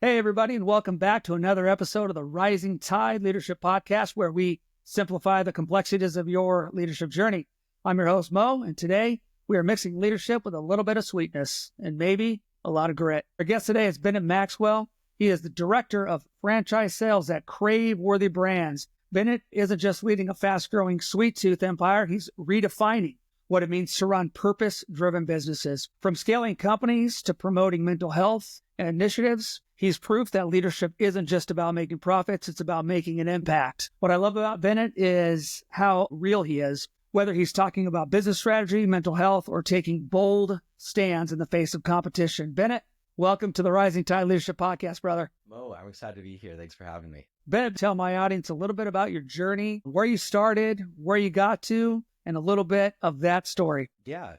Hey, everybody, and welcome back to another episode of the Rising Tide Leadership Podcast, where we simplify the complexities of your leadership journey. I'm your host, Mo, and today we are mixing leadership with a little bit of sweetness and maybe a lot of grit. Our guest today is Bennett Maxwell. He is the Director of Franchise Sales at Crave-Worthy Brands. Bennett isn't just leading a fast-growing sweet tooth empire, he's redefining what it means to run purpose-driven businesses. From scaling companies to promoting mental health and initiatives, he's proof that leadership isn't just about making profits, it's about making an impact. What I love about Bennett is how real he is, whether he's talking about business strategy, mental health, or taking bold stands in the face of competition. Bennett, welcome to the Rising Tide Leadership Podcast, brother. Mo, I'm excited to be here. Thanks for having me. Bennett, tell my audience a little bit about your journey, where you started, where you got to, and a little bit of that story. Yeah.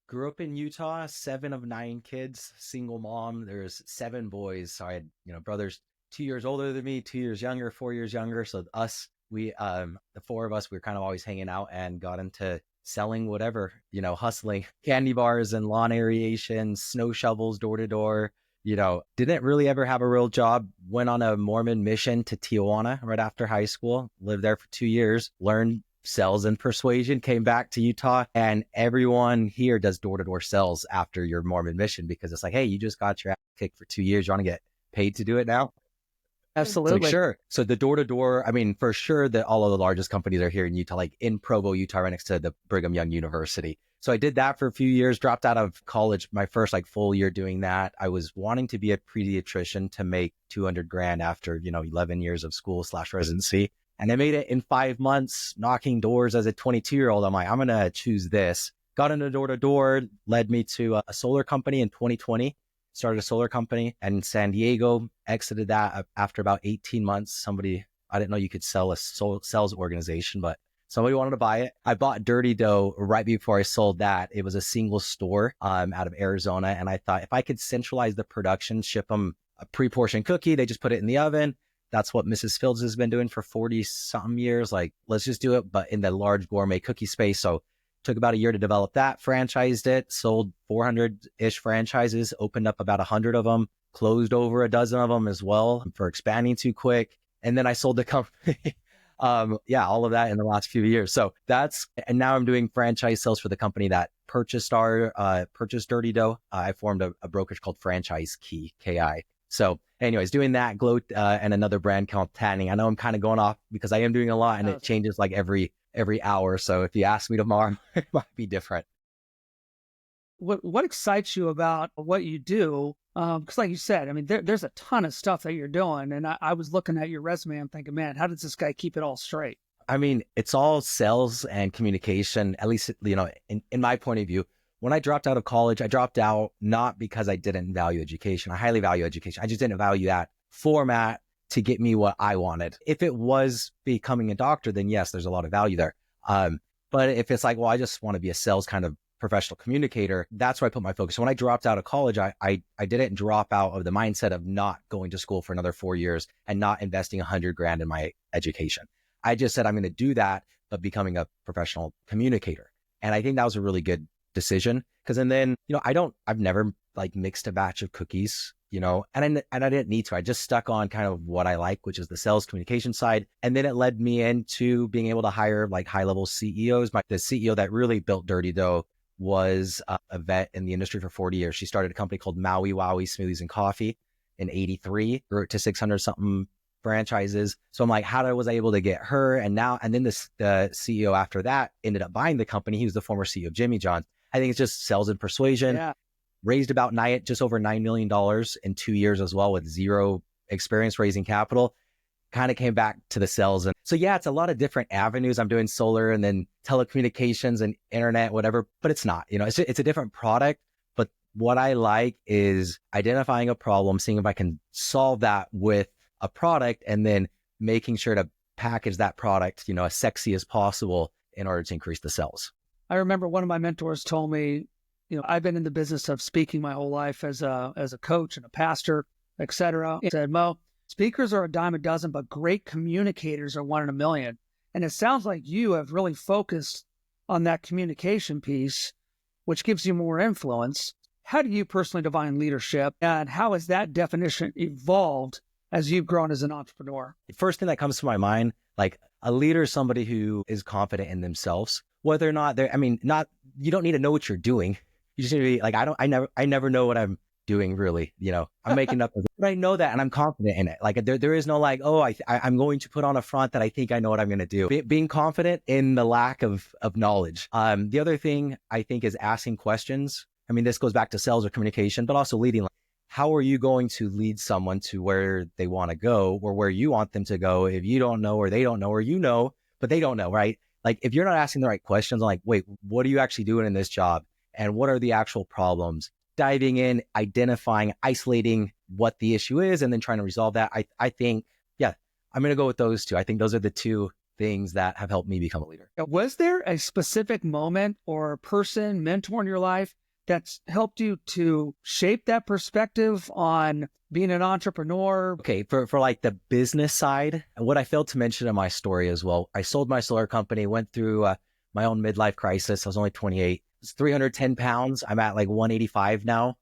Grew up in Utah, 7 of 9 kids, single mom. There's 7 boys. So I had, brothers 2 years older than me, 2 years younger, 4 years younger. So the 4 of us, we were kind of always hanging out and got into selling whatever, hustling candy bars and lawn aeration, snow shovels, door to door. Didn't really ever have a real job. Went on a Mormon mission to Tijuana right after high school, lived there for 2 years, learned sales and persuasion, came back to Utah, and everyone here does door-to-door sales after your Mormon mission because it's like, hey, you just got your ass kicked for 2 years. You want to get paid to do it now? Absolutely. Like, sure. So the door-to-door, for sure that all of the largest companies are here in Utah, like in Provo, Utah, right next to the Brigham Young University. So I did that for a few years, dropped out of college, my first full year doing that. I was wanting to be a pediatrician to make $200,000 after, 11 years of school/residency. And I made it in 5 months, knocking doors as a 22-year-old. I'm like, I'm going to choose this. Got into door-to-door, led me to a solar company in 2020. Started a solar company in San Diego, exited that after about 18 months. I didn't know you could sell a sales organization, but somebody wanted to buy it. I bought Dirty Dough right before I sold that. It was a single store out of Arizona. And I thought if I could centralize the production, ship them a pre-portioned cookie, they just put it in the oven. That's what Mrs. Fields has been doing for 40-something years. Let's just do it, but in the large gourmet cookie space. So took about a year to develop that, franchised it, sold 400-ish franchises, opened up about 100 of them, closed over a dozen of them as well for expanding too quick. And then I sold the company. All of that in the last few years. And now I'm doing franchise sales for the company that purchased Dirty Dough. I formed a brokerage called Franchise Key, KI. So anyways, doing that, Glow, and another brand called Tanning. I know I'm kind of going off because I am doing a lot and it changes every hour. So if you ask me tomorrow, it might be different. What excites you about what you do? Because like you said, there's a ton of stuff that you're doing. And I was looking at your resume. I'm thinking, man, how does this guy keep it all straight? It's all sales and communication, at least, in my point of view. When I dropped out of college, I dropped out not because I didn't value education. I highly value education. I just didn't value that format to get me what I wanted. If it was becoming a doctor, then yes, there's a lot of value there. But if it's like, well, I just want to be a sales kind of professional communicator, that's where I put my focus. So when I dropped out of college, I didn't drop out of the mindset of not going to school for another 4 years and not investing $100,000 in my education. I just said, I'm going to do that, but becoming a professional communicator. And I think that was a really good decision because then I've never mixed a batch of cookies, and I didn't need to. I just stuck on kind of what I like, which is the sales communication side. And then it led me into being able to hire high level CEOs. The CEO that really built Dirty Dough was a vet in the industry for 40 years. She started a company called Maui Wowie Smoothies and Coffee in 83, grew it to 600 something franchises. So I'm like, was I able to get her? And then the CEO after that ended up buying the company. He was the former CEO of Jimmy John's. I think it's just sales and persuasion. Yeah. Raised just over $9 million in 2 years as well with zero experience raising capital. Kind of came back to the sales. And so, it's a lot of different avenues. I'm doing solar and then telecommunications and internet, whatever, but it's not, it's a different product. But what I like is identifying a problem, seeing if I can solve that with a product and then making sure to package that product, as sexy as possible in order to increase the sales. I remember one of my mentors told me, I've been in the business of speaking my whole life as a coach and a pastor, et cetera. He said, Mo, speakers are a dime a dozen, but great communicators are 1 in a million. And it sounds like you have really focused on that communication piece, which gives you more influence. How do you personally define leadership, and how has that definition evolved as you've grown as an entrepreneur? The first thing that comes to my mind, like a leader is somebody who is confident in themselves, whether or not they're, you don't need to know what you're doing. You just need to be like, I never know what I'm doing really, I'm making up, but I know that and I'm confident in it. Like there is no like, oh, I'm going to put on a front that I think I know what I'm going to do. Being confident in the lack of knowledge. The other thing I think is asking questions. I mean, this goes back to sales or communication, but also leading. Like, how are you going to lead someone to where they want to go or where you want them to go if you don't know or they don't know or you know, but they don't know, right? Like if you're not asking the right questions, I'm like, wait, what are you actually doing in this job? And what are the actual problems? Diving in, identifying, isolating what the issue is, and then trying to resolve that. I think, yeah, I'm going to go with those two. I think those are the two things that have helped me become a leader. Was there a specific moment or person, mentor in your life that's helped you to shape that perspective on being an entrepreneur? Okay, for like the business side, what I failed to mention in my story as well, I sold my solar company, went through my own midlife crisis. I was only 28. It's 310 pounds. I'm at like 185 now.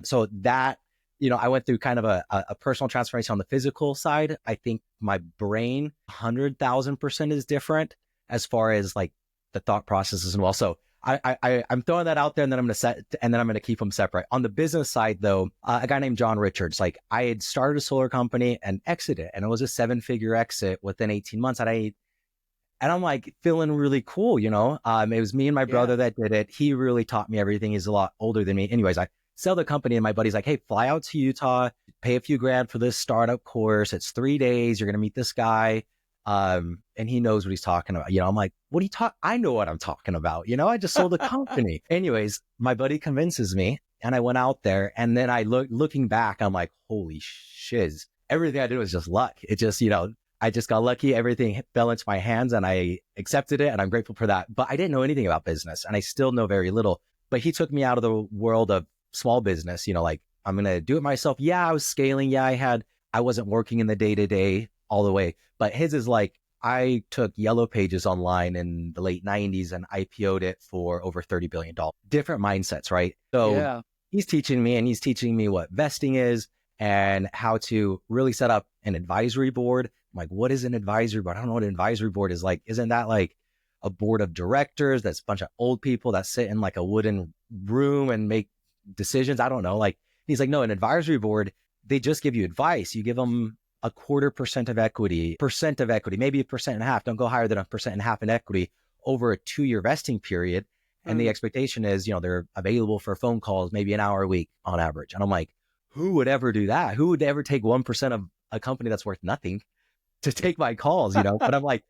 So that, I went through kind of a personal transformation on the physical side. I think my brain 100,000% is different as far as like the thought processes and well. So I'm throwing that out there, and then I'm going to keep them separate. On the business side, though, a guy named John Richards, like I had started a solar company and exited, and it was a 7-figure exit within 18 months. And I'm like feeling really cool, it was me and my brother that did it. He really taught me everything. He's a lot older than me. Anyways, I sell the company, and my buddy's like, hey, fly out to Utah, pay a few grand for this startup course. It's 3 days. You're going to meet this guy. And he knows what he's talking about. I'm like, what are you talking? I know what I'm talking about. I just sold a company. Anyways, my buddy convinces me, and I went out there, and then looking back, I'm like, holy shiz. Everything I did was just luck. It just, I just got lucky. Everything fell into my hands, and I accepted it, and I'm grateful for that. But I didn't know anything about business, and I still know very little. But he took me out of the world of small business, like I'm going to do it myself. Yeah, I was scaling. Yeah, I wasn't working in the day-to-day all the way. But his is like, I took Yellow Pages online in the late 90s and IPO'd it for over $30 billion. Different mindsets, right? So he's teaching me what vesting is and how to really set up an advisory board. I'm like, what is an advisory board? I don't know what an advisory board is like. Isn't that like a board of directors that's a bunch of old people that sit in like a wooden room and make decisions? I don't know. Like, he's like, no, an advisory board, they just give you advice. You give them 0.25% of equity, maybe 1.5%. Don't go higher than 1.5% in equity over a 2-year vesting period. And the expectation is, they're available for phone calls, maybe an hour a week on average. And I'm like, who would ever do that? Who would ever take 1% of a company that's worth nothing to take my calls, But I'm like,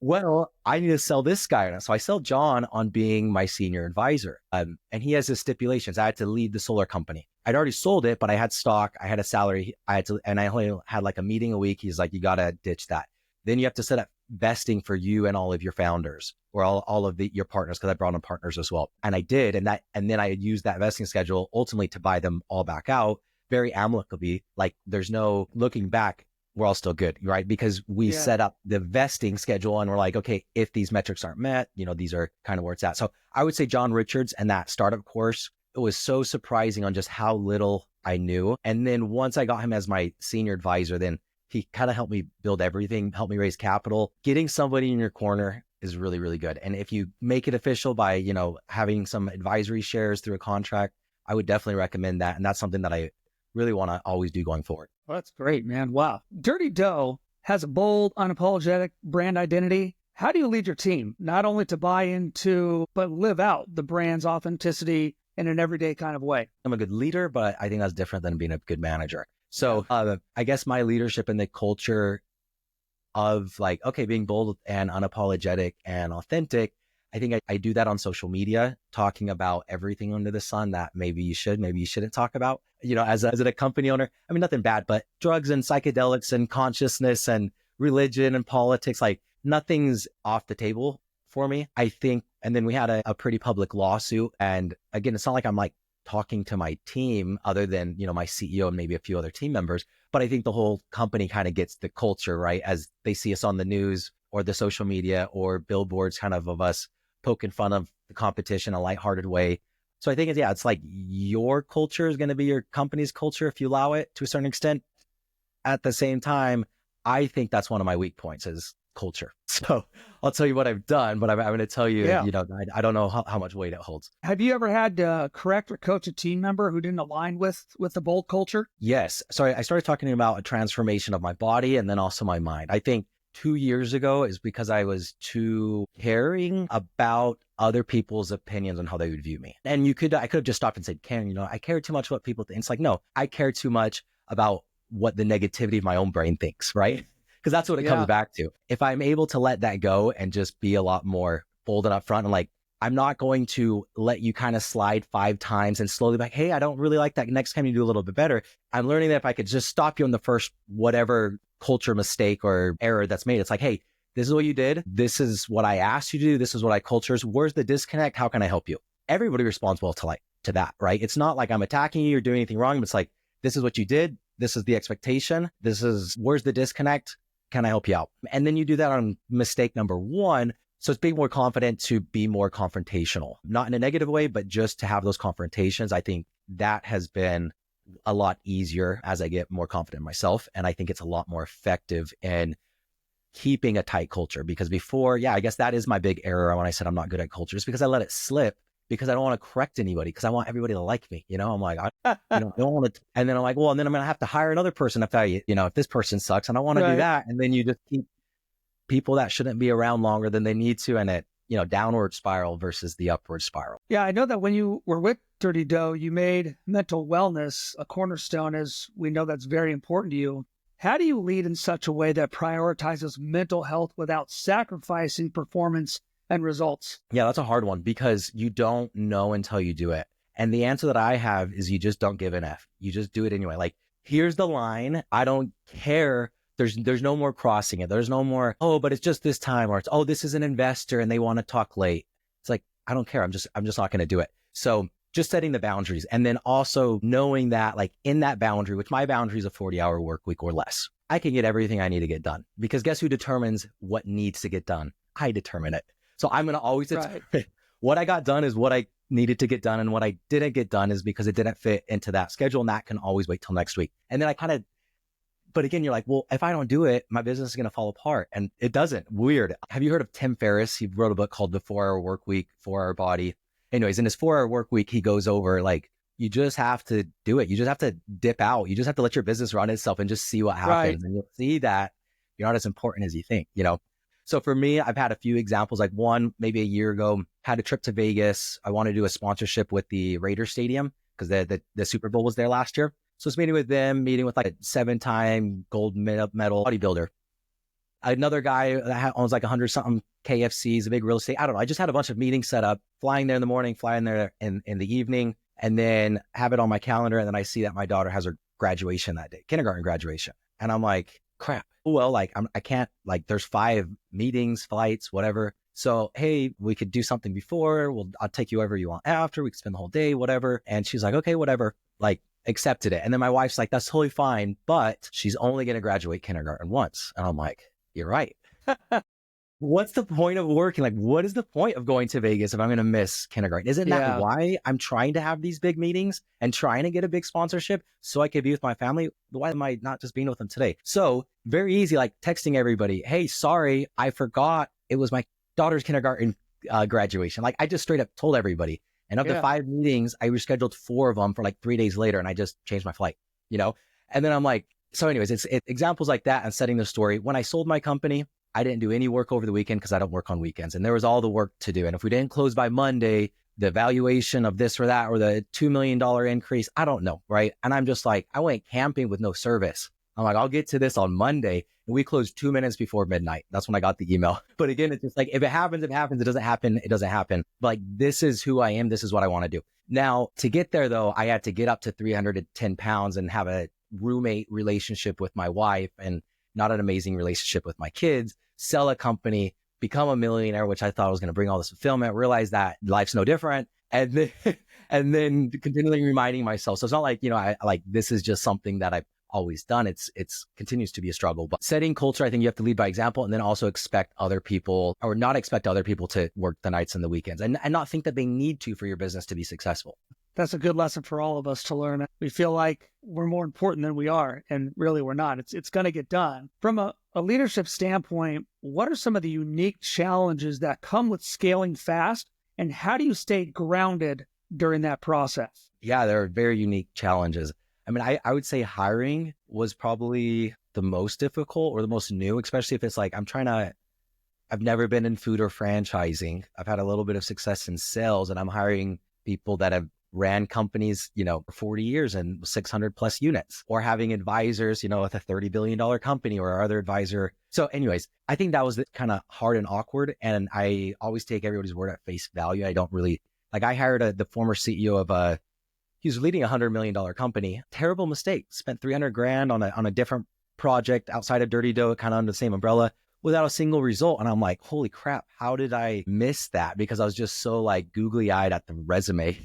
well, I need to sell this guy. So I sell John on being my senior advisor. And he has his stipulations. I had to lead the solar company. I'd already sold it, but I had and I had a salary. And I only had like a meeting a week. He's like, you got to ditch that. Then you have to set up vesting for you and all of your founders or all of your partners, because I brought in partners as well. And I did. And then I used that vesting schedule ultimately to buy them all back out very amicably. Like there's no looking back. We're all still good, right? Because we set up the vesting schedule and we're like, okay, if these metrics aren't met, these are kind of where it's at. So I would say John Richards and that startup course, it was so surprising on just how little I knew. And then once I got him as my senior advisor, then he kind of helped me build everything, helped me raise capital. Getting somebody in your corner is really, really good. And if you make it official by, having some advisory shares through a contract, I would definitely recommend that. And that's something that I really want to always do going forward. Well, that's great, man. Wow. Dirty Dough has a bold, unapologetic brand identity. How do you lead your team, not only to buy into, but live out the brand's authenticity in an everyday kind of way? I'm a good leader, but I think that's different than being a good manager. So I guess my leadership and the culture of like, okay, being bold and unapologetic and authentic, I think I do that on social media, talking about everything under the sun that maybe you shouldn't talk about. As a company owner, I mean, nothing bad, but drugs and psychedelics and consciousness and religion and politics, like nothing's off the table for me, I think. And then we had a pretty public lawsuit. And again, it's not like I'm like talking to my team other than, my CEO and maybe a few other team members. But I think the whole company kind of gets the culture, right? As they see us on the news or the social media or billboards kind of us poking fun of the competition in a lighthearted way. So I think it's like your culture is going to be your company's culture if you allow it to a certain extent. At the same time, I think that's one of my weak points is culture. So I'll tell you what I've done, but I'm going to tell you, I don't know how much weight it holds. Have you ever had to correct or coach a team member who didn't align with the bold culture? Yes. So I started talking about a transformation of my body and then also my mind. I think 2 years ago is because I was too caring about other people's opinions on how they would view me. And I could have just stopped and said, Karen, I care too much what people think. It's like, no, I care too much about what the negativity of my own brain thinks, right? Because that's what it comes back to. If I'm able to let that go and just be a lot more bold and upfront and like, I'm not going to let you kind of slide 5 times and slowly be like, hey, I don't really like that. Next time you do a little bit better. I'm learning that if I could just stop you on the first whatever culture mistake or error that's made, it's like, hey, this is what you did. This is what I asked you to do. This is what I cultures. Where's the disconnect? How can I help you? Everybody responds well to that, right? It's not like I'm attacking you or doing anything wrong. But it's like, this is what you did. This is the expectation. Where's the disconnect? Can I help you out? And then you do that on mistake number 1. So it's being more confident to be more confrontational, not in a negative way, but just to have those confrontations. I think that has been a lot easier as I get more confident in myself. And I think it's a lot more effective in keeping a tight culture because before, I guess that is my big error when I said I'm not good at culture, just because I let it slip because I don't want to correct anybody because I want everybody to like me. I'm like, I don't want to. And then I'm like, well, and then I'm going to have to hire another person if this person sucks and I want to do that. And then you just keep people that shouldn't be around longer than they need to. And it, downward spiral versus the upward spiral. Yeah. I know that when you were with Dirty Dough, you made mental wellness a cornerstone, as we know that's very important to you. How do you lead in such a way that prioritizes mental health without sacrificing performance and results? Yeah, that's a hard one because you don't know until you do it. And the answer that I have is you just don't give an F. You just do it anyway. Like, here's the line. I don't care. There's no more crossing it. There's no more, oh, but it's just this time, or it's, oh, this is an investor and they want to talk late. It's like, I don't care. I'm just not going to do it. So just setting the boundaries and then also knowing that like in that boundary, which my boundary is a 40-hour work week or less, I can get everything I need to get done because guess who determines what needs to get done? I determine it. So I'm going to always determine what I got done is what I needed to get done. And what I didn't get done is because it didn't fit into that schedule. And that can always wait till next week. And then but again, you're like, well, if I don't do it, my business is going to fall apart. And it doesn't. Weird. Have you heard of Tim Ferriss? He wrote a book called The 4-Hour Work Week, 4-Hour Body. Anyways, in his 4-hour work week, he goes over like, you just have to do it. You just have to dip out. You just have to let your business run itself and just see what happens. And you'll see that you're not as important as you think, So for me, I've had a few examples, like one, maybe a year ago, had a trip to Vegas. I wanted to do a sponsorship with the Raiders Stadium because the Super Bowl was there last year. So it's meeting with them, meeting with like a 7-time gold medal bodybuilder. Another guy that owns like 100-something KFCs, a big real estate. I don't know. I just had a bunch of meetings set up, flying there in the morning, flying there in the evening, and then have it on my calendar. And then I see that my daughter has her graduation that day, kindergarten graduation. And I'm like, crap. Well, like I can't, like there's 5 meetings, flights, whatever. So, hey, we could do something before. I'll take you wherever you want after. We can spend the whole day, whatever. And she's like, okay, whatever. Like, accepted it. And then my wife's like, that's totally fine, but she's only going to graduate kindergarten once. And I'm like, you're right. What's the point of working? Like, what is the point of going to Vegas if I'm going to miss kindergarten? Isn't that why I'm trying to have these big meetings and trying to get a big sponsorship so I could be with my family? Why am I not just being with them today? So very easy, like texting everybody, hey, sorry, I forgot it was my daughter's kindergarten graduation. Like I just straight up told everybody. And of the 5 meetings, I rescheduled 4 of them for like 3 days later and I just changed my flight, And then I'm like, so anyways, it's examples like that and setting the story. When I sold my company, I didn't do any work over the weekend because I don't work on weekends. And there was all the work to do. And if we didn't close by Monday, the valuation of this or that, or the $2 million increase, I don't know, right? And I'm just like, I went camping with no service. I'm like, I'll get to this on Monday. And we closed 2 minutes before midnight. That's when I got the email. But again, it's just like, if it happens, it happens. It doesn't happen, it doesn't happen. But like, this is who I am. This is what I want to do. Now, to get there though, I had to get up to 310 pounds and have a roommate relationship with my wife and not an amazing relationship with my kids, sell a company, become a millionaire, which I thought was going to bring all this fulfillment, realize that life's no different. And then continually reminding myself. So it's not like, I like, this is just something that I've always done. It's continues to be a struggle. But setting culture, I think you have to lead by example, and then also expect other people, or not expect other people to work the nights and the weekends, and not think that they need to for your business to be successful. That's a good lesson for all of us to learn. We feel like we're more important than we are, and really we're not. It's going to get done. From a leadership standpoint, what are some of the unique challenges that come with scaling fast, and how do you stay grounded during that process? Yeah, there are very unique challenges. I mean, I would say hiring was probably the most difficult or the most new, especially if it's like I've never been in food or franchising. I've had a little bit of success in sales, and I'm hiring people that have ran companies, for 40 years and 600 plus units, or having advisors, with a $30 billion company or our other advisor. So anyways, I think that was kind of hard and awkward. And I always take everybody's word at face value. I don't really, I hired the former CEO of he was leading a $100 million company. Terrible mistake. Spent $300,000 on a different project outside of Dirty Dough, kind of under the same umbrella, without a single result. And I'm like, holy crap, how did I miss that? Because I was just so googly eyed at the resume.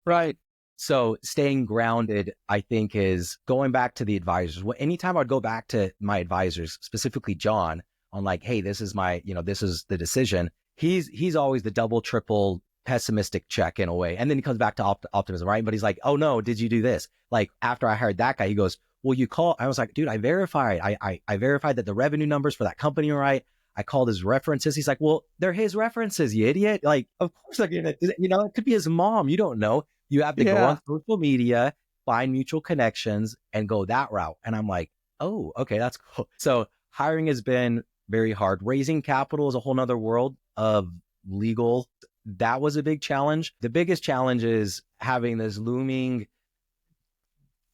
Right. So staying grounded, I think, is going back to the advisors. Anytime I'd go back to my advisors, specifically John, on hey, this is this is the decision. He's always the double, triple pessimistic check in a way. And then he comes back to optimism, right? But he's like, oh no, did you do this? After I hired that guy, he goes, well, you call. I was like, dude, I verified. I verified that the revenue numbers for that company are right. I called his references. He's like, well, they're his references, you idiot. Of course they're gonna, it could be his mom. You don't know. You have to go on social media, find mutual connections, and go that route. And I'm like, oh, okay, that's cool. So hiring has been very hard. Raising capital is a whole nother world of legal. That was a big challenge. The biggest challenge is having this looming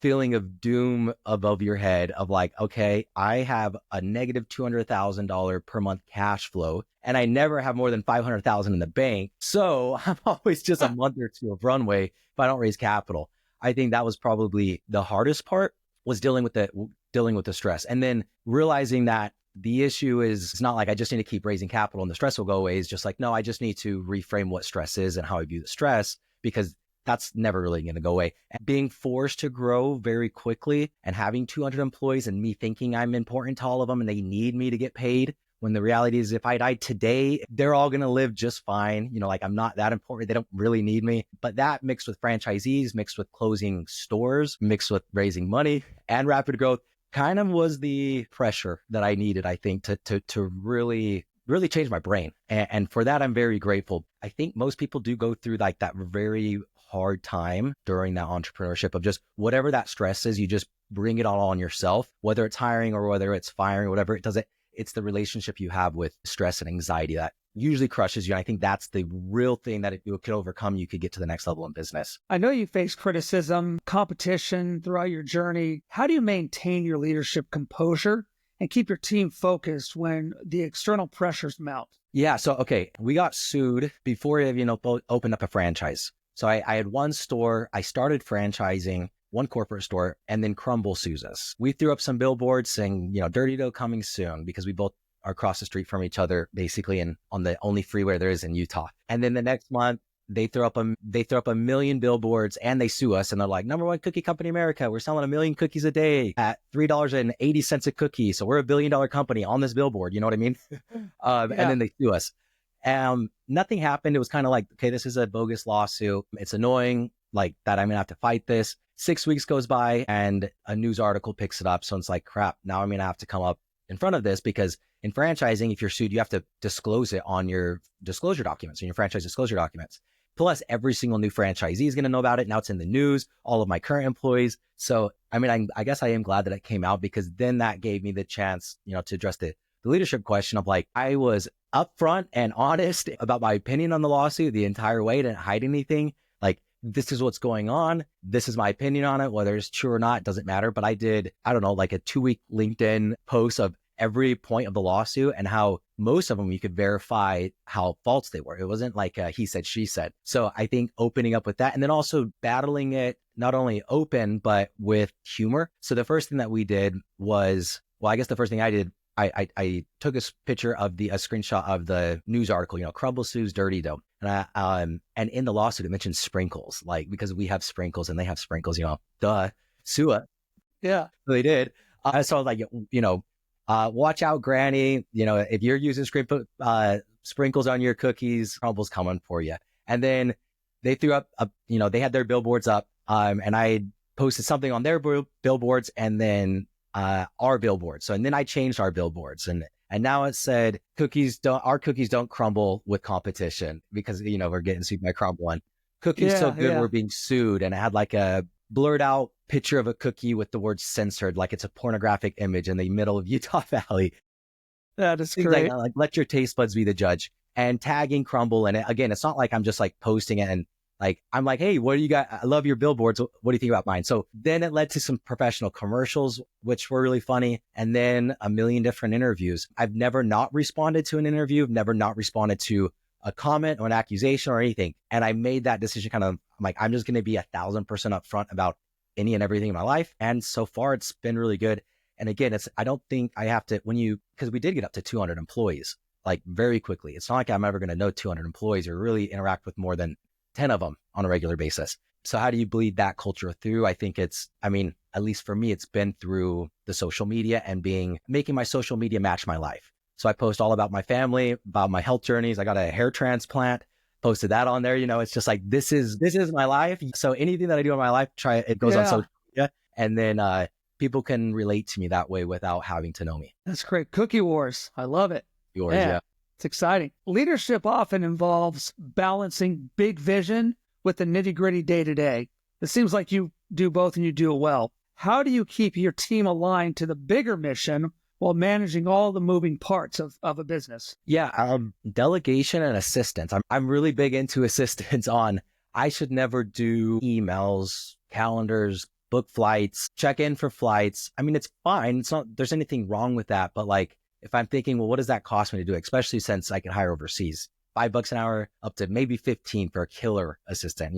feeling of doom above your head of okay, I have a negative $200,000 per month cash flow, and I never have more than $500,000 in the bank. So I'm always just a month or two of runway if I don't raise capital. I think that was probably the hardest part, was dealing with the stress, and then realizing that the issue is, it's not I just need to keep raising capital and the stress will go away. It's just no, I just need to reframe what stress is and how I view the stress, because that's never really going to go away. And being forced to grow very quickly and having 200 employees and me thinking I'm important to all of them and they need me to get paid, when the reality is if I died today, they're all going to live just fine. I'm not that important. They don't really need me. But that mixed with franchisees, mixed with closing stores, mixed with raising money and rapid growth kind of was the pressure that I needed, I think, to really change my brain. And for that, I'm very grateful. I think most people do go through that very hard time during that entrepreneurship of just whatever that stress is, you just bring it all on yourself, whether it's hiring or whether it's firing, whatever it does, it's the relationship you have with stress and anxiety that usually crushes you. And I think that's the real thing that if you could overcome, you could get to the next level in business. I know you face criticism, competition throughout your journey. How do you maintain your leadership composure and keep your team focused when the external pressures mount? Yeah. So, okay, we got sued before we even opened up a franchise. So I had one store, I started franchising, one corporate store, and then Crumbl sues us. We threw up some billboards saying, Dirty Dough coming soon, because we both are across the street from each other, basically, and on the only freeway there is in Utah. And then the next month, they throw up a million billboards and they sue us, and they're like, number one cookie company in America. We're selling 1 million cookies a day at $3.80 a cookie. So we're $1 billion company on this billboard. You know what I mean? And then they sue us. Nothing happened. It was kind of okay, this is a bogus lawsuit. It's annoying, that I'm gonna have to fight this. 6 weeks goes by and a news article picks it up. So it's crap, now I'm gonna have to come up in front of this, because in franchising, if you're sued, you have to disclose it on your disclosure documents, in your franchise disclosure documents. Plus, every single new franchisee is going to know about it. Now it's in the news, all of my current employees. So, I guess I am glad that it came out, because then that gave me the chance, to address the leadership question of I was upfront and honest about my opinion on the lawsuit the entire way. I didn't hide anything. This is what's going on. This is my opinion on it. Whether it's true or not, doesn't matter. But I did, a 2-week LinkedIn post of every point of the lawsuit and how most of them you could verify how false they were. It wasn't he said, she said. So I think opening up with that, and then also battling it not only open, but with humor. So the first thing that we did was, I guess the first thing I did, I took a picture of a screenshot of the news article, Crumbl sues Dirty Dough. And in the lawsuit, it mentioned sprinkles, because we have sprinkles and they have sprinkles, duh, sue us. Yeah. So they did. So I was like, watch out, Granny. If you're using sprinkles on your cookies, Crumbl's coming for you. And then they threw up, they had their billboards up, and I posted something on their billboards and then our billboards. And then I changed our billboards, and now it said our cookies don't crumble with competition, because we're getting sued by Crumbl. Cookies so good we're being sued, and it had like a blurred out picture of a cookie with the word censored, like it's a pornographic image in the middle of Utah Valley. That is Things great. like let your taste buds be the judge, and tagging Crumbl. And again, it's not like I'm just like posting it and like, I'm like, hey, what do you got? I love your billboards. What do you think about mine? So then it led to some professional commercials, which were really funny. And then a million different interviews. I've never not responded to an interview. I've never not responded to a comment or an accusation or anything. And I made that decision I'm like, I'm just going to be 1,000% upfront about any and everything in my life. And so far it's been really good. And again, I don't think I have to, because we did get up to 200 employees, like very quickly. It's not like I'm ever going to know 200 employees or really interact with more than 10 of them on a regular basis. So how do you bleed that culture through? I think at least for me, it's been through the social media and making my social media match my life. So I post all about my family, about my health journeys. I got a hair transplant, posted that on there. It's just like, this is my life. So anything that I do in my life, it goes on social media. And then people can relate to me that way without having to know me. That's great. Cookie Wars. I love it. Yours, yeah. It's exciting. Leadership often involves balancing big vision with the nitty-gritty day-to-day. It seems like you do both and you do it well. How do you keep your team aligned to the bigger mission while managing all the moving parts of a business? Yeah, delegation and assistance. I'm really big into assistance I should never do emails, calendars, book flights, check in for flights. It's fine. It's not, there's anything wrong with that. But like, if I'm thinking, well, what does that cost me to do? Especially since I can hire overseas, $5 an hour up to maybe 15 for a killer assistant,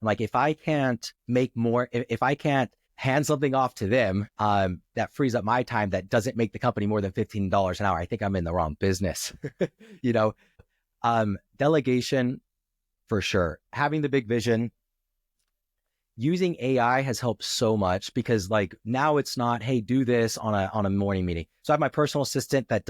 like if I can't make more, if I can't hand something off to them, that frees up my time. That doesn't make the company more than $15 an hour. I think I'm in the wrong business, delegation for sure. Having the big vision, using AI has helped so much, because like now it's not, hey, do this on a morning meeting. So I have my personal assistant I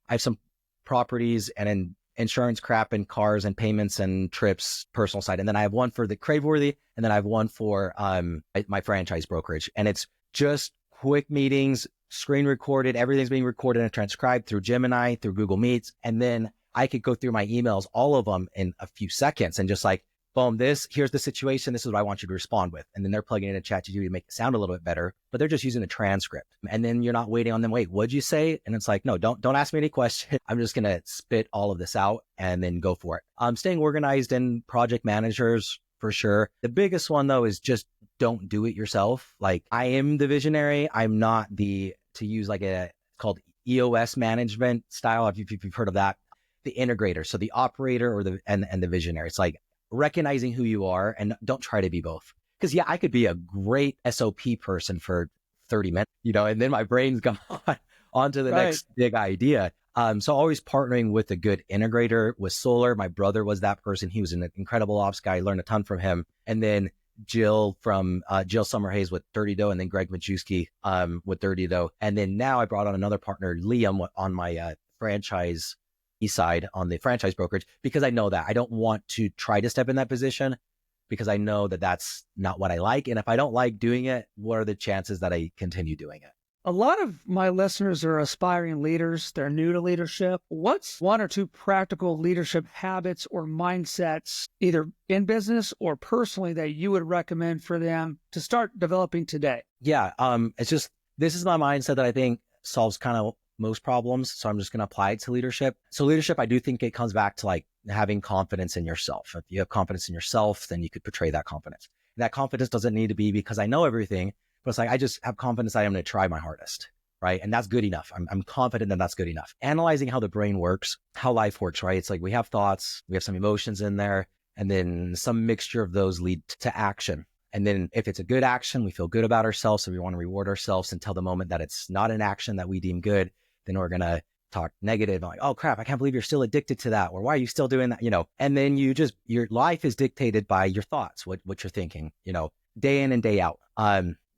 have some properties and insurance crap and cars and payments and trips, personal side. And then I have one for the Craveworthy, and then I have one for my franchise brokerage. And it's just quick meetings, screen recorded, everything's being recorded and transcribed through Gemini, through Google Meets. And then I could go through my emails, all of them in a few seconds, and just like, boom, here's the situation. This is what I want you to respond with. And then they're plugging in a ChatGPT to make it sound a little bit better, but they're just using the transcript. And then you're not waiting on them. Wait, what'd you say? And it's like, no, don't ask me any questions. I'm just going to spit all of this out and then go for it. Staying organized and project managers for sure. The biggest one though is just don't do it yourself. Like I am the visionary. I'm not to use like it's called EOS management style. If you've heard of that, the integrator. So the operator or the visionary. It's like, recognizing who you are, and don't try to be both. Because I could be a great SOP person for 30 minutes, and then my brain's gone on to the next big idea. So always partnering with a good integrator. With Solar, my brother was that person. He was an incredible ops guy. I learned a ton from him. And then Jill Summerhays with Dirty Dough, and then Greg Majewski with Dirty Dough. And then now I brought on another partner, Liam, on my franchise side on the franchise brokerage, because I know that I don't want to try to step in that position, because I know that that's not what I like. And if I don't like doing it, what are the chances that I continue doing it? A lot of my listeners are aspiring leaders. They're new to leadership. What's one or two practical leadership habits or mindsets, either in business or personally, that you would recommend for them to start developing today? Yeah. It's just, this is my mindset that I think solves kind of most problems. So I'm just going to apply it to leadership. So leadership, I do think it comes back to like having confidence in yourself. If you have confidence in yourself, then you could portray that confidence. And that confidence doesn't need to be because I know everything, but it's like, I just have confidence that I'm going to try my hardest. Right. And that's good enough. I'm confident that that's good enough. Analyzing how the brain works, how life works, right? It's like we have thoughts, we have some emotions in there, and then some mixture of those lead to action. And then if it's a good action, we feel good about ourselves. So we want to reward ourselves until the moment that it's not an action that we deem good. Then we're going to talk negative, like, oh crap, I can't believe you're still addicted to that. Or why are you still doing that? And then your life is dictated by your thoughts, what you're thinking, day in and day out.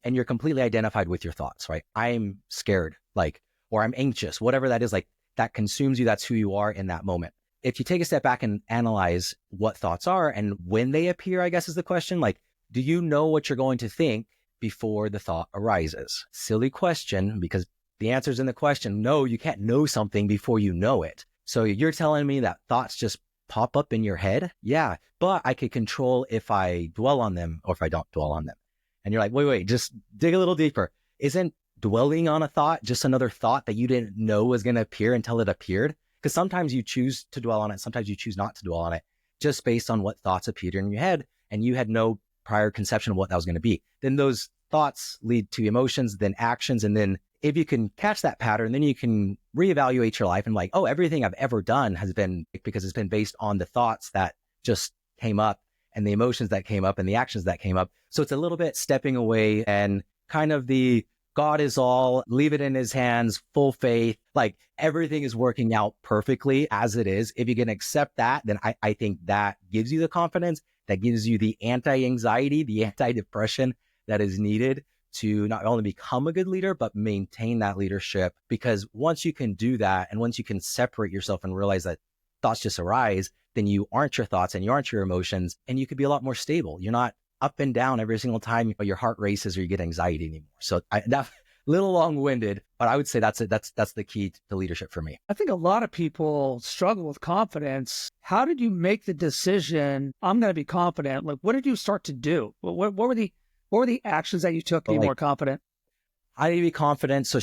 and you're completely identified with your thoughts, right? I'm scared, like, or I'm anxious, whatever that is, like that consumes you. That's who you are in that moment. If you take a step back and analyze what thoughts are and when they appear, I guess is the question, like, do you know what you're going to think before the thought arises? Silly question, because the answer's in the question. No, you can't know something before you know it. So you're telling me that thoughts just pop up in your head? Yeah, but I could control if I dwell on them or if I don't dwell on them. And you're like, wait, just dig a little deeper. Isn't dwelling on a thought just another thought that you didn't know was going to appear until it appeared? Because sometimes you choose to dwell on it, sometimes you choose not to dwell on it, just based on what thoughts appeared in your head, and you had no prior conception of what that was going to be. Then those thoughts lead to emotions, then actions, and then if you can catch that pattern, then you can reevaluate your life and like, oh, everything I've ever done has been because it's been based on the thoughts that just came up and the emotions that came up and the actions that came up. So it's a little bit stepping away and kind of the God is all, leave it in his hands, full faith, like everything is working out perfectly as it is. If you can accept that, then I think that gives you the confidence, that gives you the anti-anxiety, the anti-depression that is needed to not only become a good leader, but maintain that leadership. Because once you can do that, and once you can separate yourself and realize that thoughts just arise, then you aren't your thoughts and you aren't your emotions, and you could be a lot more stable. You're not up and down every single time your heart races or you get anxiety anymore. So that little long-winded, but I would say that's the key to leadership for me. I think a lot of people struggle with confidence. How did you make the decision, I'm going to be confident? Like, what did you start to do? What were the actions that you took to be more confident? I need to be confident. So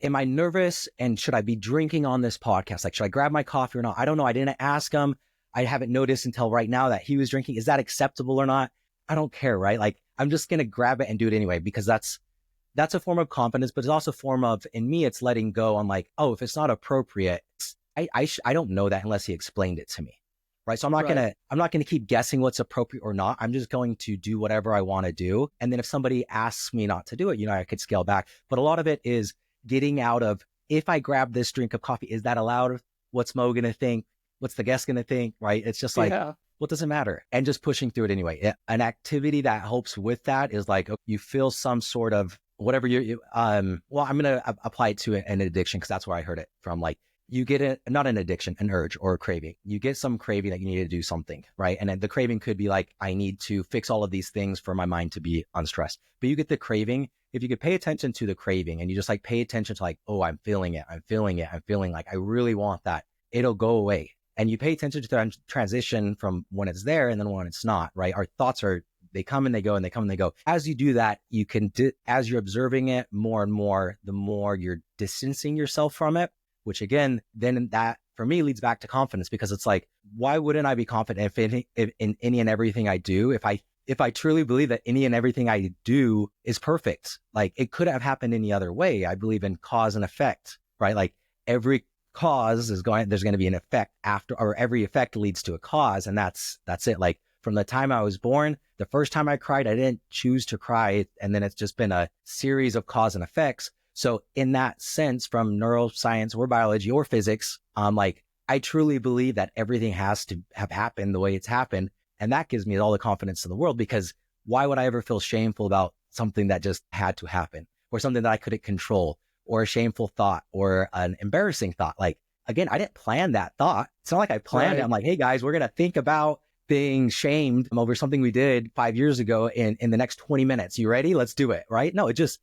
am I nervous? And should I be drinking on this podcast? Like, should I grab my coffee or not? I don't know. I didn't ask him. I haven't noticed until right now that he was drinking. Is that acceptable or not? I don't care, right? Like, I'm just going to grab it and do it anyway, because that's a form of confidence, but it's also a form of, in me, it's letting go on like, oh, if it's not appropriate, I don't know that unless he explained it to me. Right. So I'm not going to keep guessing what's appropriate or not. I'm just going to do whatever I want to do. And then if somebody asks me not to do it, I could scale back. But a lot of it is getting out of, if I grab this drink of coffee, is that allowed? What's Mo going to think? What's the guest going to think? Right. It's just like, what does it matter? And just pushing through it anyway. An activity that helps with that is like, you feel some sort of whatever I'm going to apply it to an addiction, because that's where I heard it from. Like, you get not an addiction, an urge or a craving. You get some craving that you need to do something, right? And then the craving could be like, I need to fix all of these things for my mind to be unstressed. But you get the craving. If you could pay attention to the craving and you just like pay attention to like, oh, I'm feeling it. I'm feeling like I really want that. It'll go away. And you pay attention to the transition from when it's there and then when it's not, right? Our thoughts they come and they go and they come and they go. As you do that, you can, as you're observing it more and more, the more you're distancing yourself from it, which again, then that for me leads back to confidence, because it's like, why wouldn't I be confident if in any and everything I do? If I truly believe that any and everything I do is perfect, like it couldn't have happened any other way. I believe in cause and effect, right? Like every cause there's going to be an effect after, or every effect leads to a cause. And that's it. Like, from the time I was born, the first time I cried, I didn't choose to cry. And then it's just been a series of cause and effects. So in that sense, from neuroscience or biology or physics, like, I truly believe that everything has to have happened the way it's happened. And that gives me all the confidence in the world, because why would I ever feel shameful about something that just had to happen, or something that I couldn't control, or a shameful thought, or an embarrassing thought? Like, again, I didn't plan that thought. It's not like I planned it. I'm like, hey guys, we're going to think about being shamed over something we did 5 years ago in the next 20 minutes. You ready? Let's do it. Right? No, it just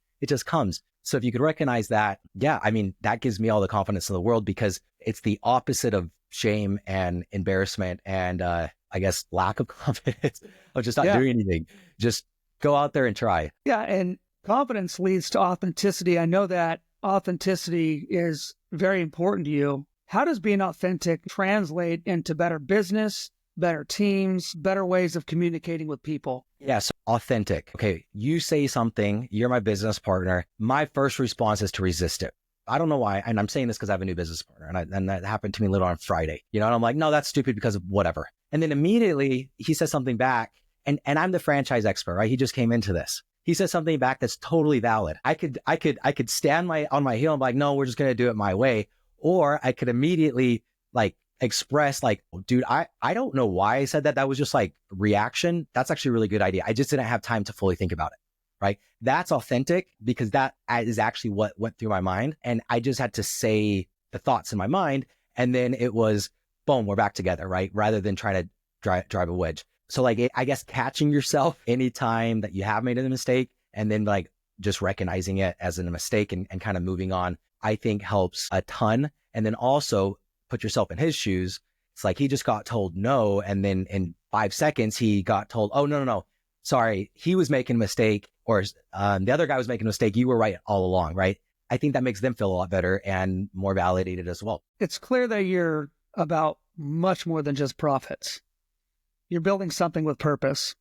comes. So if you could recognize that, yeah, I mean, that gives me all the confidence in the world, because it's the opposite of shame and embarrassment and I guess lack of confidence of just not doing anything. Just go out there and try. Yeah. And confidence leads to authenticity. I know that authenticity is very important to you. How does being authentic translate into better business, better teams, better ways of communicating with people? Yeah, so authentic. Okay, you say something, you're my business partner. My first response is to resist it. I don't know why, and I'm saying this because I have a new business partner, and that happened to me literally on Friday. And I'm like, no, that's stupid because of whatever. And then immediately he says something back, and I'm the franchise expert, right? He just came into this. He says something back that's totally valid. I could stand on my heel and be like, no, we're just gonna do it my way, or I could immediately like express like, dude, I don't know why I said that. That was just like reaction. That's actually a really good idea. I just didn't have time to fully think about it. right? That's authentic because that is actually what went through my mind. And I just had to say the thoughts in my mind. And then it was, boom, we're back together, right? Rather than trying to drive a wedge. So like, I guess catching yourself anytime that you have made a mistake and then like just recognizing it as a mistake and kind of moving on, I think helps a ton. And then also put yourself in his shoes. It's like he just got told no. And then in 5 seconds, he got told, oh, no. Sorry, he was making a mistake or the other guy was making a mistake. You were right all along, right? I think that makes them feel a lot better and more validated as well. It's clear that you're about much more than just profits. You're building something with purpose.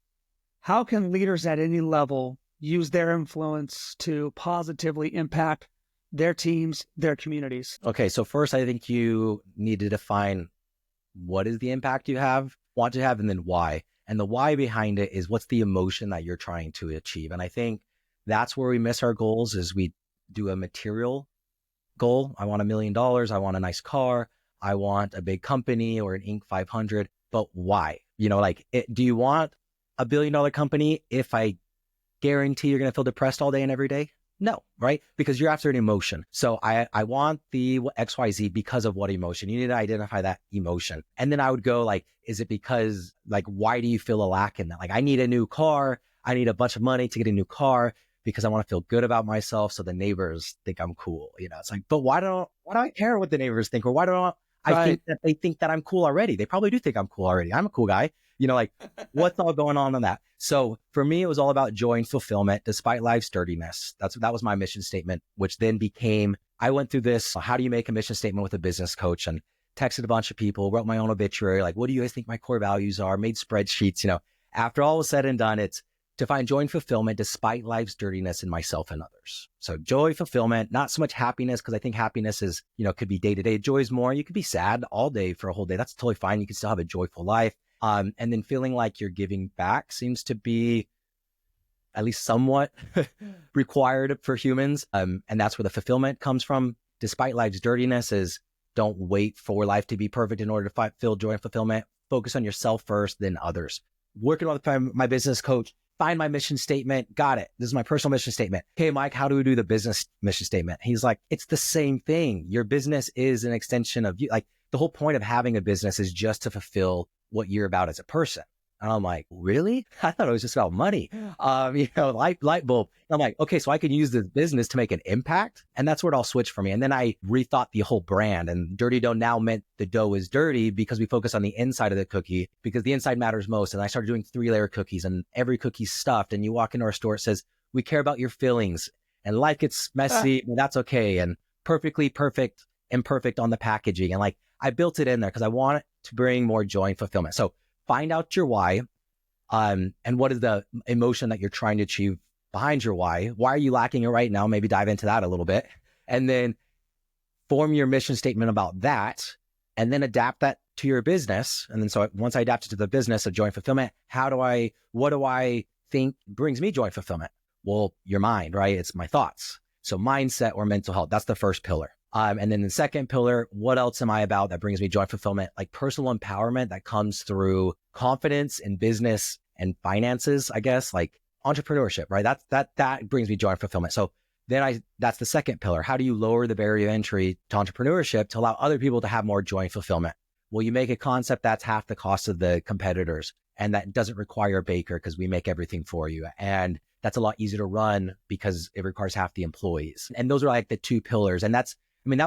How can leaders at any level use their influence to positively impact their teams, their communities? Okay, so first, I think you need to define what is the impact you want to have, and then why. And the why behind it is what's the emotion that you're trying to achieve. And I think that's where we miss our goals is we do a material goal. I want $1 million. I want a nice car. I want a big company or an Inc. 500. But why? Do you want a $1 billion company if I guarantee you're going to feel depressed all day and every day? No, right? Because you're after an emotion. So I want the XYZ because of what emotion? You need to identify that emotion. And then I would go like, is it because why do you feel a lack in that? Like I need a new car. I need a bunch of money to get a new car because I want to feel good about myself. So the neighbors think I'm cool. It's like, but why do I care what the neighbors think? Or why don't I think that they think that I'm cool already? They probably do think I'm cool already. I'm a cool guy. What's all going on that? So for me, it was all about joy and fulfillment despite life's dirtiness. That was my mission statement, which then became, I went through this, how do you make a mission statement with a business coach, and texted a bunch of people, wrote my own obituary. Like, what do you guys think my core values are? Made spreadsheets. After all was said and done, it's to find joy and fulfillment despite life's dirtiness in myself and others. So joy, fulfillment, not so much happiness, because I think happiness is, could be day to day. Joy is more, you could be sad all day for a whole day. That's totally fine. You can still have a joyful life. And then feeling like you're giving back seems to be at least somewhat required for humans. And that's where the fulfillment comes from. Despite life's dirtiness is don't wait for life to be perfect in order to feel joy and fulfillment. Focus on yourself first, then others. Working with my business coach, find my mission statement. Got it. This is my personal mission statement. Okay, Mike, how do we do the business mission statement? He's like, it's the same thing. Your business is an extension of you. Like the whole point of having a business is just to fulfill what you're about as a person. And I'm like, really? I thought it was just about money. Light bulb. I'm like, okay, so I can use this business to make an impact. And that's where it all switched for me. And then I rethought the whole brand, and Dirty Dough now meant the dough is dirty because we focus on the inside of the cookie because the inside matters most. And I started doing 3-layer cookies, and every cookie's stuffed. And you walk into our store, it says, we care about your feelings, and life gets messy, but that's okay. And perfectly perfect, imperfect on the packaging. And like, I built it in there because I want it to bring more joy and fulfillment. So find out your why, and what is the emotion that you're trying to achieve behind your why. Why are you lacking it right now? Maybe dive into that a little bit, and then form your mission statement about that, and then adapt that to your business. And then so once I adapt it to the business of joy and fulfillment, what do I think brings me joy and fulfillment? Well, your mind, right? It's my thoughts. So mindset or mental health, that's the first pillar. And then the second pillar, what else am I about that brings me joy and fulfillment? Like personal empowerment that comes through confidence in business and finances, I guess, like entrepreneurship, right? That brings me joy and fulfillment. So then that's the second pillar. How do you lower the barrier of entry to entrepreneurship to allow other people to have more joy and fulfillment? Well, you make a concept that's half the cost of the competitors, and that doesn't require a baker because we make everything for you. And that's a lot easier to run because it requires half the employees. And those are like the two pillars. And that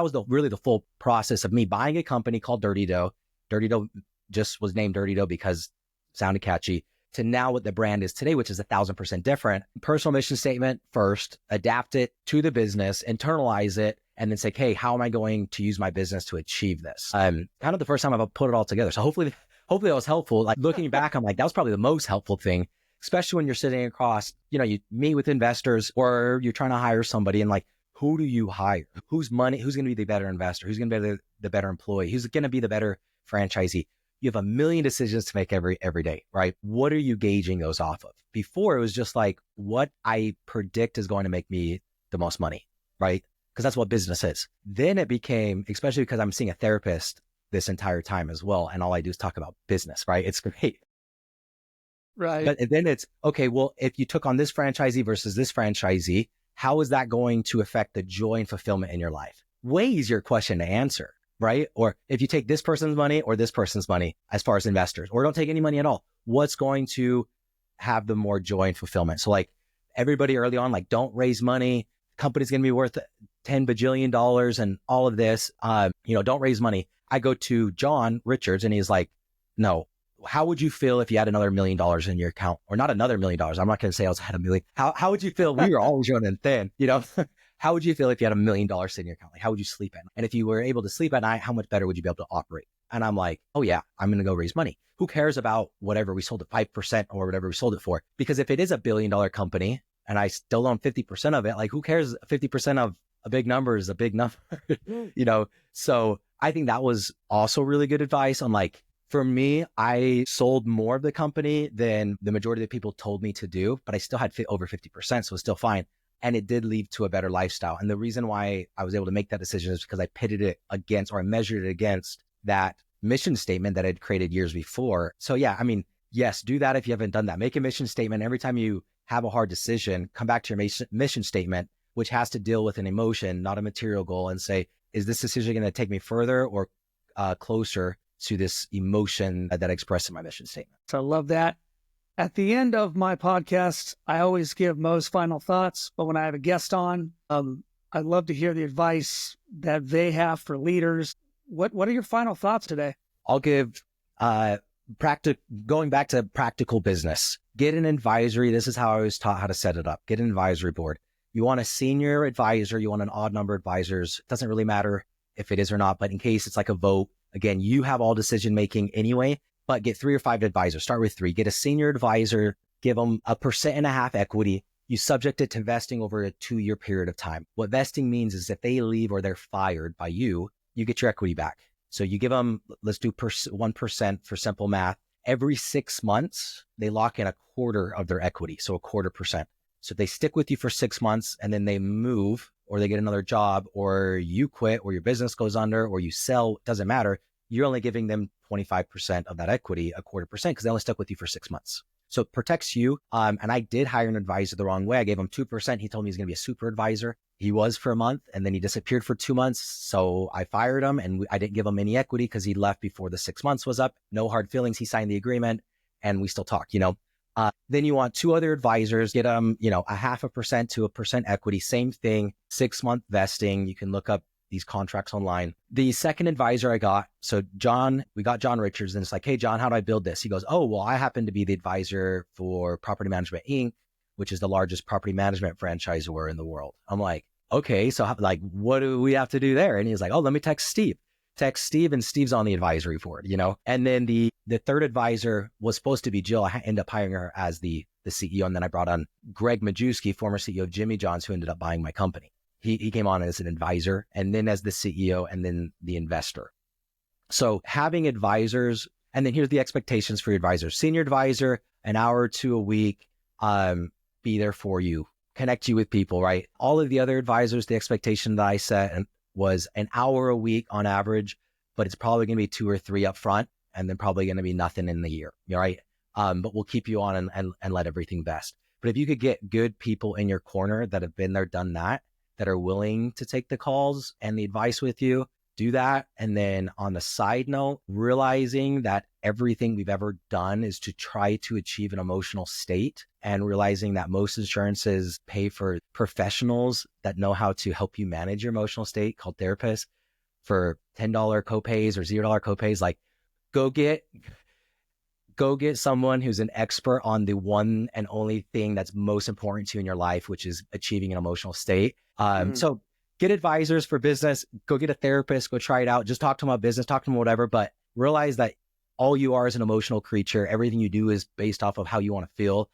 was really the full process of me buying a company called Dirty Dough. Dirty Dough just was named Dirty Dough because it sounded catchy, to now what the brand is today, which is 1,000% different. Personal mission statement first, adapt it to the business, internalize it, and then say, hey, how am I going to use my business to achieve this? Kind of the first time I've put it all together. So hopefully that was helpful. Like looking back, I'm like, that was probably the most helpful thing, especially when you're sitting across, you meet with investors or you're trying to hire somebody, and like, who do you hire? Who's going to be the better investor? Who's going to be the better employee? Who's going to be the better franchisee? You have a million decisions to make every day, right? What are you gauging those off of? Before, it was just like what I predict is going to make me the most money, right? Because that's what business is. Then it became, especially because I'm seeing a therapist this entire time as well, and all I do is talk about business, right? It's great. Right. But then it's, okay, well, if you took on this franchisee versus this franchisee, how is that going to affect the joy and fulfillment in your life? Way easier question to answer, right? Or if you take this person's money or this person's money as far as investors, or don't take any money at all, what's going to have the more joy and fulfillment? So like everybody early on, like don't raise money. Company's going to be worth $10 bajillion and all of this, don't raise money. I go to John Richards and he's like, no, how would you feel if you had another $1 million in your account, or not another $1 million? I'm not going to say I had $1 million. How would you feel? We were always running thin, how would you feel if you had $1 million sitting in your account? Like, how would you sleep at night? And if you were able to sleep at night, how much better would you be able to operate? And I'm like, oh yeah, I'm going to go raise money. Who cares about whatever we sold it 5% or whatever we sold it for? Because if it is a $1 billion company and I still own 50% of it, like who cares? 50% of a big number is a big number, So I think that was also really good advice on like, for me, I sold more of the company than the majority of the people told me to do, but I still had over 50%, so it's still fine. And it did lead to a better lifestyle. And the reason why I was able to make that decision is because I pitted it against, or I measured it against that mission statement that I'd created years before. So yeah, I mean, yes, do that if you haven't done that. Make a mission statement. Every time you have a hard decision, come back to your mission statement, which has to deal with an emotion, not a material goal, and say, is this decision going to take me further or closer to this emotion that I expressed in my mission statement? So I love that. At the end of my podcast, I always give Mo's final thoughts, but when I have a guest on, I'd love to hear the advice that they have for leaders. What are your final thoughts today? I'll give going back to practical business. Get an advisory. This is how I was taught how to set it up. Get an advisory board. You want a senior advisor, you want an odd number of advisors. It doesn't really matter if it is or not, but in case it's like a vote, again, you have all decision making anyway, but get 3 or 5 advisors. Start with 3. Get a senior advisor, give them 1.5% equity. You subject it to vesting over a 2-year period of time. What vesting means is if they leave or they're fired by you, you get your equity back. So you give them, let's do 1% for simple math. Every 6 months, they lock in 1/4 of their equity. So 1/4%. So they stick with you for 6 months and then they move, or they get another job, or you quit, or your business goes under, or you sell, doesn't matter. You're only giving them 25% of that equity, 1/4%, because they only stuck with you for 6 months. So it protects you. And I did hire an advisor the wrong way. I gave him 2%. He told me he's going to be a super advisor. He was for a month, and then he disappeared for 2 months. So I fired him, and I didn't give him any equity because he left before the 6 months was up. No hard feelings. He signed the agreement, and we still talk, Then you want 2 other advisors, get them, 0.5% to 1% equity, same thing, 6-month vesting. You can look up these contracts online. The second advisor I got, we got John Richards, and it's like, hey, John, how do I build this? He goes, oh, well, I happen to be the advisor for Property Management Inc., which is the largest property management franchisor in the world. I'm like, okay, so what do we have to do there? And he's like, oh, let me text Steve. And Steve's on the advisory board, And then the third advisor was supposed to be Jill. I ended up hiring her as the CEO. And then I brought on Greg Majewski, former CEO of Jimmy John's, who ended up buying my company. He came on as an advisor, and then as the CEO, and then the investor. So having advisors, and then here's the expectations for your advisors. Senior advisor, an hour or 2 a week, be there for you, connect you with people, right? All of the other advisors, the expectation that I set was an hour a week on average, but it's probably going to be 2 or 3 up front, and then probably going to be nothing in the year, right? But we'll keep you on and let everything vest. But if you could get good people in your corner that have been there, done that are willing to take the calls and the advice with you, do that. And then on the side note, realizing that everything we've ever done is to try to achieve an emotional state, and realizing that most insurances pay for professionals that know how to help you manage your emotional state, called therapists, for $10 copays or $0 copays. Like, go get someone who's an expert on the one and only thing that's most important to you in your life, which is achieving an emotional state. So get advisors for business, go get a therapist, go try it out. Just talk to them about business, talk to them whatever, but realize that all you are is an emotional creature. Everything you do is based off of how you want to feel.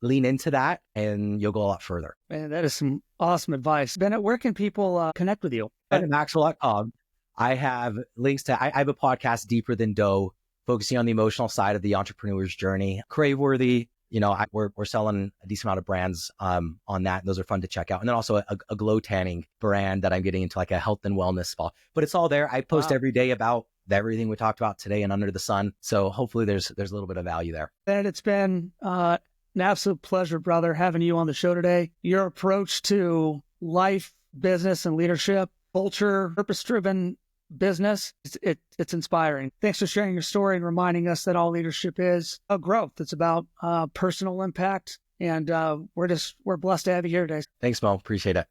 Lean into that and you'll go a lot further. Man, that is some awesome advice. Bennett, where can people connect with you? BennettMaxwell.com. I have links to, I have a podcast, Deeper Than Dough, focusing on the emotional side of the entrepreneur's journey. Craveworthy, we're selling a decent amount of brands on that. And those are fun to check out. And then also a glow tanning brand that I'm getting into, like a health and wellness spa. But it's all there. I post every day about everything we talked about today and under the sun. So hopefully there's a little bit of value there. And it's been an absolute pleasure, brother, having you on the show today. Your approach to life, business, and leadership, culture, purpose-driven business, it's inspiring. Thanks for sharing your story and reminding us that all leadership is about growth. It's about personal impact. And we're blessed to have you here today. Thanks, Mo. Appreciate it.